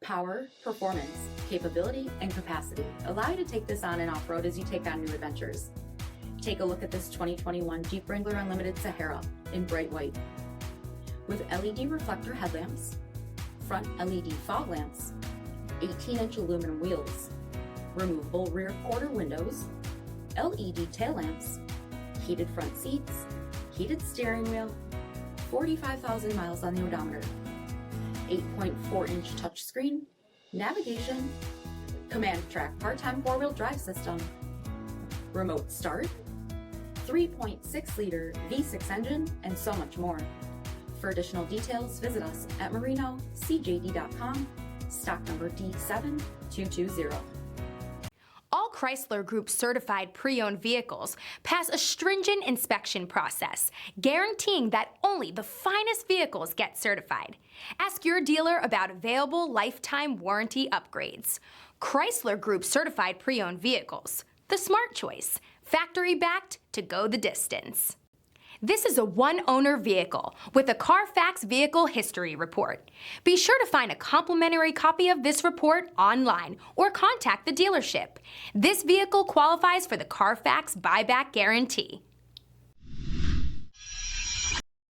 Power, performance, capability, and capacity allow you to take this on and off-road as you take on new adventures. Take a look at this 2021 Jeep Wrangler Unlimited Sahara in bright white. With LED reflector headlamps, front LED fog lamps, 18-inch aluminum wheels, removable rear quarter windows, LED tail lamps, heated front seats, heated steering wheel, 45,000 miles on the odometer, 8.4-inch touchscreen, navigation, command track part-time four-wheel drive system, remote start, 3.6-liter V6 engine, and so much more. For additional details, visit us at marinocjd.com, stock number D7220. All Chrysler Group certified pre-owned vehicles pass a stringent inspection process, guaranteeing that only the finest vehicles get certified. Ask your dealer about available lifetime warranty upgrades. Chrysler Group certified pre-owned vehicles, the smart choice, factory-backed to go the distance. This is a one-owner vehicle with a Carfax Vehicle History Report. Be sure to find a complimentary copy of this report online or contact the dealership. This vehicle qualifies for the Carfax Buyback Guarantee.